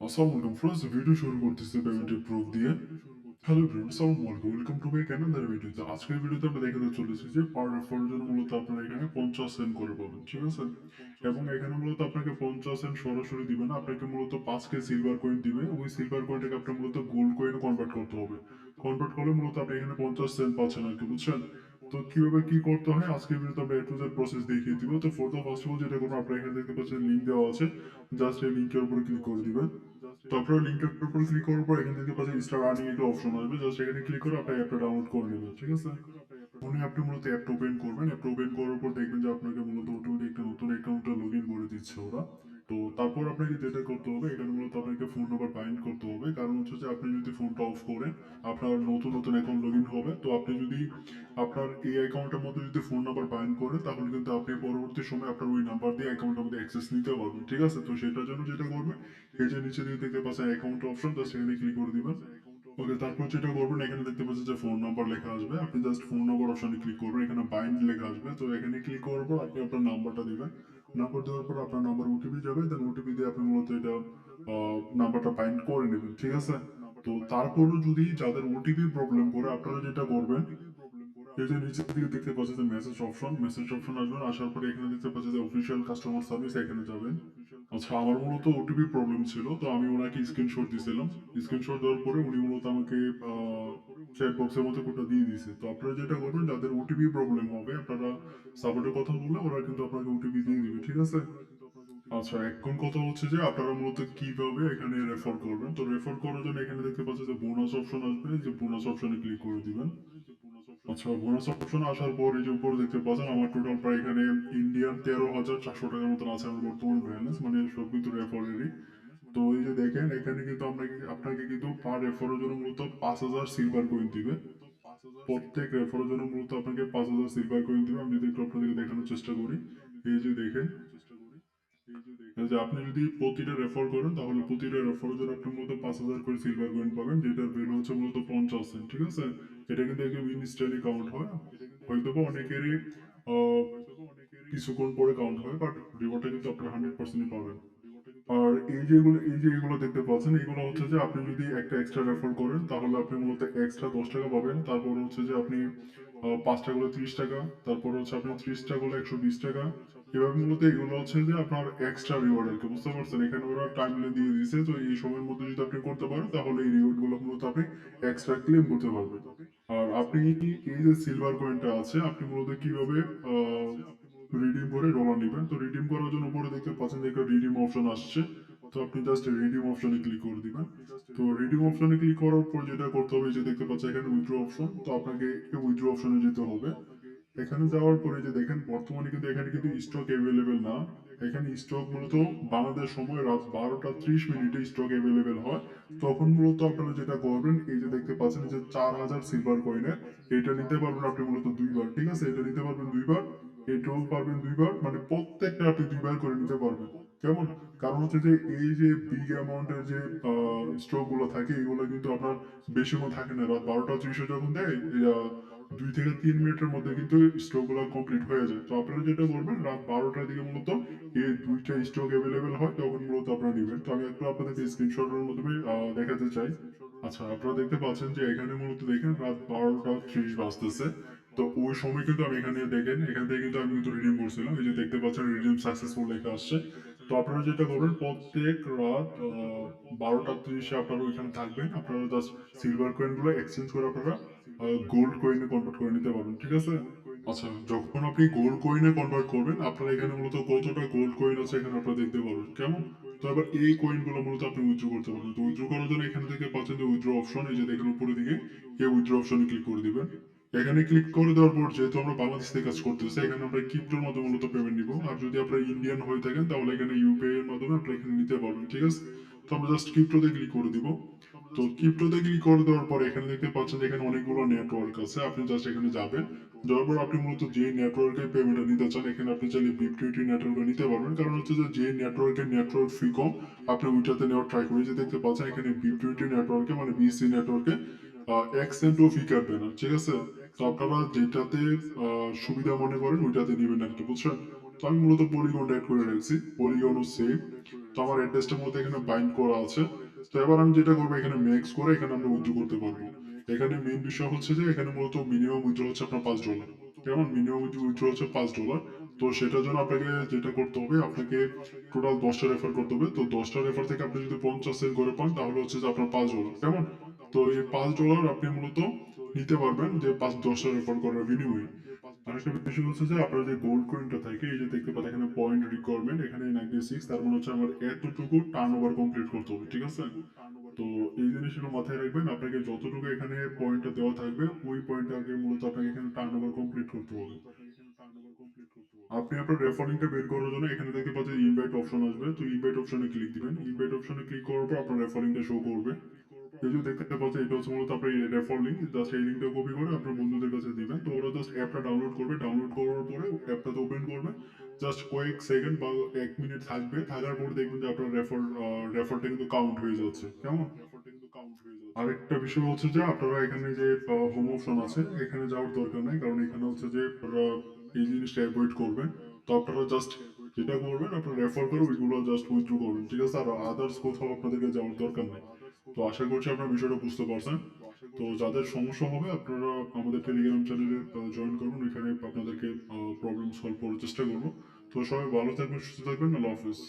আসসালামু আলাইকুম friends, video শুরু করতেছি পেমেন্টের প্রুফ দিয়ে। হ্যালো ফ্রেন্ডস, আসসালামু আলাইকুম, ওয়েলকাম টু মাই ক্যানাল ভিডিওতে। আজকের ভিডিওতে আমরা দেখাতে চলেছি যে পার রেফারের জন্য মূলত আপনারা এখানে 50 সেন্ট করে পাবেন, ঠিক আছে? এবং এখানে মূলত আপনাকে 50 সেন্ট সরাসরি দিবে না, আপনাকে মূলত 5 কে সিলভার কয়েন দিবে। ওই সিলভার কয়েনটাকে আপনার মূলত গোল্ড কয়েনে কনভার্ট করতে হবে। কনভার্ট করলে মূলত আপনি এখানে 50 সেন্ট পাচ্ছেন আর কি, বুঝছেন? তো কিভাবে কি করতে হয় আজকের ভিডিওতে আমরা A to Z প্রসেস দেখিয়ে দিব। তো for the first of all যেটা করবো, আপনারা এখানে দেখতে পাচ্ছেন লিঙ্ক দেওয়া আছে, জাস্ট এই লিঙ্কের উপরে ক্লিক করে দিবেন। তো আপনারা লিঙ্কের উপর ক্লিক করার পর এখান থেকে পাচ্ছেন স্টার আর্নিং একটা অপশন আসবে, জাস্ট এখানে ক্লিক করে আপনি অ্যাপটা ডাউনলোড করে নেবেন, ঠিক আছে? ফোনে আপনি মূলত অ্যাপটা ওপেন করবেন, অ্যাপটা ওপেন করার পর দেখবেন যে আপনাকে মূলত অটোমেটিক একটা নতুন অ্যাকাউন্টে লগ ইন করে দিচ্ছে ওরা। তো তারপর আপনাকে যেটা করতে হবে, এখানে মূলত আপনাকে ফোন নাম্বার বাইন্ড করতে হবে, কারণ হচ্ছে যে আপনি যদি ফোনটা অফ করেন আপনার নতুন নতুন অ্যাকাউন্ট লগ ইন হবে। তো আপনি যদি আপনার এই অ্যাকাউন্টের মধ্যে যদি ফোন নাম্বার বাইন্ড করেন তাহলে কিন্তু আপনি পরবর্তী সময় আপনার ওই নাম্বার দিয়ে অ্যাকাউন্টের মধ্যে অ্যাক্সেস নিতে পারবেন, ঠিক আছে? তো সেটার জন্য যেটা করবেন, এই যে নিচে দিকে দেখতে পাচ্ছেন অ্যাকাউন্ট অপশন, জাস্ট এখানে ক্লিক করে দিবেন। ওকে, তারপর যেটা করবেন, এখানে দেখতে পাচ্ছেন যে ফোন নাম্বার লেখা আসবে, আপনি জাস্ট ফোন নাম্বার অপশনে ক্লিক করবেন, এখানে বাইন্ড লেখা আসবে। তো এখানে ক্লিক করার পর আপনি আপনার নাম্বারটা দিবেন। নাম্বার দেওয়ার পর আপনার নাম্বার ওটিপি যাবে, দেন ওটিপি দিয়ে আপনি মূলত এটা নাম্বারটা বাইন্ড করে নেবেন, ঠিক আছে? তো তারপরও যদি যাদের ওটিপি প্রবলেম করে, আপনারা যেটা করবেন, এই যে নিচের দিকে দেখতে পাচ্ছেন যে মেসেজ অপশন, মেসেজ অপশন আসবেন, আসার পরে এখানে দেখতে পাচ্ছেন যে অফিসিয়াল কাস্টমার সার্ভিস, এখানে যাবেন। আচ্ছা, আমার মূলত ওটিপি প্রবলেম ছিল, তো আমি ওনাকে স্ক্রিনশট দিয়েছিলাম। স্ক্রিনশট দেওয়ার পরে উনি মূলত আমাকে চ্যাট বক্সের মধ্যে কোডটা দিয়ে দিয়েছে। তো আপনারা যেটা করবেন, যাদের ওটিপি প্রবলেম হবে আপনারা সাপোর্টের কথা বললে ওরা কিন্তু আপনাকে ওটিপি দিয়ে দিবে, ঠিক আছে? আচ্ছা, এখন কথা হচ্ছে যে আপনারা মূলত কিভাবে এখানে রেফার করবেন। তো রেফার করার জন্য এখানে দেখতে পাচ্ছেন যে বোনাস অপশন আসবে, যে বোনাস অপশনে ক্লিক করে দিবেন। আচ্ছা, বোনাস অপশন আসার পর এই যে উপরে দেখতে পাচ্ছেন আমার টোটাল প্রায় এখানে ইন্ডিয়ান 13,400 টাকার মতন আছে আমার বর্তমান ব্যালেন্স, মানে সব কিন্তু রেফারেরই। তো এই যে দেখেন এখানে কিন্তু আপনাকে কিন্তু পার রেফারের জন্য মূলত 5,000 সিলভার কয়েন দিবে। প্রত্যেক রেফারের জন্য মূলত আপনাকে 5,000 সিলভার কয়েন দিবে। আমি যদি একটু আপনাদেরকে দেখানোর চেষ্টা করি, এই যে দেখেন, এই যে আপনি যদি প্রতিটা রেফার করেন তাহলে প্রতিটা রেফারের জন্য আপনি মূলত 5,000 করে সিলভার কয়েন পাবেন, যেটার ভ্যালু হচ্ছে মূলত 50 সেন্ট, ঠিক আছে? এটা কিন্তু একদম ইনস্ট্যান্টলি কাউন্ট হয়। হয়তো বা অনেকেরই আহ, কিছুক্ষণ পরে কাউন্ট হয়, বাট রিওয়ার্ডটা কিন্তু আপনার 100% পাবেন। আর এই যে এগুলো দেখতে পাচ্ছেন, এগুলো হচ্ছে যে আপনি যদি একটা এক্সট্রা রেফার করেন তাহলে আপনি মূলত এক্সট্রা 10 টাকা পাবেন। তারপর হচ্ছে যে আপনি 5টা করে 30 টাকা, তারপর হচ্ছে আপনি 30টা করে 120 টাকা। এভাবে মূলত এগুলো হচ্ছে যে আপনার এক্সট্রা রিওয়ার্ড আর কি, বুঝতে পারছেন? এখানে ওরা টাইমলাইন দিয়ে দিয়েছে, তো এই সময়ের মধ্যে যদি আপনি করতে পারেন তাহলে এই রিওয়ার্ড গুলো মূলত আপনি এক্সট্রা ক্লেম করতে পারবেন। আর আপনি এই যে সিলভার কয়েনটা আছে, আপনি মূলত কিভাবে রিডিম করে ডলার নেবেন। তো রিডিম করার জন্য উপরে দেখতে পাচ্ছেন যে একটা রিডিম অপশন আসছে, তো আপনি জাস্ট রিডিম অপশনে ক্লিক করে দিবেন। তো রিডিম অপশনে ক্লিক করার পর যেটা করতে হবে, যে দেখতে পাচ্ছেন এখানে উইথড্র অপশন, তো আপনাকে উইথড্র অপশনে যেতে হবে। এখানে যাওয়ার পরে যে দেখেন বর্তমানে কিন্তু এখানে কিন্তু স্টক অ্যাভেলেবেল না। এখানে স্টক মূলত বাংলাদেশ সময় রাত 12টা 30 মিনিটে স্টক অ্যাভেলেবেল হয়। তখন মূলত আপনারা যেটা করবেন, এই যে দেখতে পাচ্ছেন যে 4,000 সিলভার কয়েনের এটা নিতে পারবেন আপনি মূলত দুইবার, ঠিক আছে? এটা নিতে পারবেন দুইবার, এটাও পারবেন দুইবার, মানে প্রত্যেকটা আপনি দুইবার করে নিতে পারবেন। কেমন? কারণ হচ্ছে যে এই যে বিগ অ্যামাউন্টের যে স্টক গুলো থাকে এগুলো কিন্তু আপনার বেশিক্ষণ থাকে না। রাত 12টা 30-এ যখন দেয়, 2 থেকে 3 মিনিটের মধ্যে কিন্তু স্টক গুলো কমপ্লিট হয়ে যায়। তো আপনারা যেটা করবেন, রাত 12টার দিকে মূলত এই দুইটা স্টক অ্যাভেলেবেল হয়, তখন মূলত আপনারা নেবেন। তো আমি একটু আপনাদেরকে স্ক্রিনশটের মাধ্যমে দেখাতে চাই। আচ্ছা, আপনারা দেখতে পাচ্ছেন যে এখানে মূলত দেখেন রাত 12টা 30 বাজতেছে। তো ওই সময় কিন্তু আমি এখানে দেখেন, এখান থেকে কিন্তু আমি কিন্তু রিডিম করছিলাম, এই যে দেখতে পাচ্ছেন রিডিম সাকসেসফুল লেখা আসছে। তো আপনারা যেটা করবেন, প্রত্যেক রাত 12টা 30-এ আপনারা ওইখানে থাকবেন, আপনারা জাস্ট সিলভার কয়েন গুলো এক্সচেঞ্জ করে আপনারা গোল্ড কয়েনে কনভার্ট করে নিতে পারবেন, ঠিক আছে? আচ্ছা, যখন আপনি গোল্ড কয়েনে কনভার্ট করবেন আপনারা এখানে মূলত কতটা গোল্ড কয়েন আছে এখানে আপনারা দেখতে পারবেন, কেমন? তো এবার এই কয়েন গুলো মূলত আপনি উইথড্র করতে পারবেন। তো উইথড্র করার জন্য এখানে থেকে পাচ্ছেন যে উইথড্র অপশন, এই যে দেখেন উপরে দিকে, এই উইথড্র অপশনে ক্লিক করে দিবেন। এখানে ক্লিক করে দেওয়ার পর যেহেতু আমরা বাংলাদেশ থেকে কাজ করতেছি, এখানে আমরা ক্রিপ্টোর মাধ্যমে মূলত পেমেন্ট নিব। আর যদি আপনারা ইন্ডিয়ান হয়ে থাকেন তাহলে এখানে ইউপিআই এর মাধ্যমে আপনারা এখানে নিতে পারবেন, ঠিক আছে? তো আমরা জাস্ট ক্রিপ্টোতে ক্লিক করে দিব। তো ক্রিপ্টোতে ক্লিক করে দেওয়ার পর এখানে দেখতে পাচ্ছেন যে এখানে অনেকগুলো নেটওয়ার্ক আছে, আপনি জাস্ট এখানে যাবেন। যাওয়ার পর আপনি মূলত যে নেটওয়ার্কে পেমেন্টটা নিতে চান, এখানে আপনি চাইলে বিপ20 নেটওয়ার্কে নিতে পারবেন, কারণ হচ্ছে যে নেটওয়ার্কের নেটওয়ার্ক ফি কম আপনি ওইটাতে নেওয়ার ট্রাই করুন। যে দেখতে পাচ্ছেন এখানে বিপ20 নেটওয়ার্কে, মানে বিসি নেটওয়ার্কে 1 সেন্টও ফি কাটবে না, ঠিক আছে? তো আপনারা যেটাতে সুবিধা মনে করেন ওইটাতে নেবেন আর কি, বুঝছেন? তো আমি মূলত পলিগন অ্যাড করে রাখছি, পলিগন ও সেভ। তো আমার অ্যাড্রেসটার মধ্যে এখানে বাইন্ড করা আছে। তো এবার আমি যেটা করবো, এখানে ম্যাক্স করে এখানে আমরা উইথড্র করতে পারবো। এখানে মেইন বিষয় হচ্ছে যে এখানে মূলত মিনিমাম উইথড্র হচ্ছে আপনার $5। কেমন? মিনিমাম উইথড্র হচ্ছে $5। তো সেটার জন্য আপনাকে যেটা করতে হবে, আপনাকে টোটাল 10টা রেফার করতে হবে। তো 10টা রেফার থেকে আপনি যদি 50 সেন্ট করে পান তাহলে হচ্ছে যে আপনার $5। কেমন? তো এই $5 আপনি মূলত নিতে পারবেন যে 10টা রেফার করার বিনিময়ে। আরেকটা বিষয় হচ্ছে যে আপনার যে গোল্ড কয়েনটা থাকে, এই যে দেখতে পাচ্ছেন এখানে পয়েন্ট রিকোয়ারমেন্ট, এখানে 96, তার মানে হচ্ছে আমার এতটুকু টার্ন ওভার কমপ্লিট করতে হবে, ঠিক আছে? তো এই জিনিসগুলো মাথায় রাখবেন, আপনাকে যতটুকু এখানে পয়েন্টটা দেওয়া থাকবে ওই পয়েন্টটাকে মূলত আপনাকে এখানে টার্ন ওভার কমপ্লিট করতে হবে। আপনি আপনার রেফারিংটা বের করার জন্য এখানে দেখতে পাচ্ছেন ইনভাইট অপশন আসবে, তো ইনভাইট অপশনে ক্লিক দিবেন। ইনভাইট অপশনে ক্লিক করার পর আপনার রেফারিংটা শো করবে। এই যে দেখতে পাচ্ছেন এটা হচ্ছে মূলত আপনার রেফার লিঙ্ক, জাস্ট এই লিঙ্কটা কপি করে আপনার বন্ধুদের কাছে দিবেন। তো ওরা জাস্ট অ্যাপটা ডাউনলোড করবে, ডাউনলোড করার পরে অ্যাপটাতে ওপেন করবে। জাস্ট কয়েক সেকেন্ড বা 1 মিনিট থাকবে, থাকার পরে দেখবেন যে আপনার রেফারটা কিন্তু কাউন্ট হয়ে যাচ্ছে। কেমন? আরেকটা বিষয় হচ্ছে যে আপনারা এখানে যে হোম অপশন আছে এখানে যাওয়ার দরকার নাই, কারণ এখানে হচ্ছে যে আপনারা এই জিনিসটা অ্যাভয়েড করবেন। তো আপনারা জাস্ট যেটা করবেন, আপনারা রেফার করে ওইগুলো জাস্ট উইথড্র করবেন, ঠিক আছে? আর আদার্স কোথাও আপনাদেরকে যাওয়ার দরকার নেই। তো আশা করছি আপনার বিষয়টা বুঝতে পারছেন। তো যাদের সমস্যা হবে আপনারা আমাদের টেলিগ্রাম চ্যানেলে জয়েন করুন, এখানে আপনাদেরকে প্রবলেম সলভ করার চেষ্টা করবো। তো সবাই ভালো থাকবেন, সুস্থ থাকবেন, আল্লাহ হাফিজ।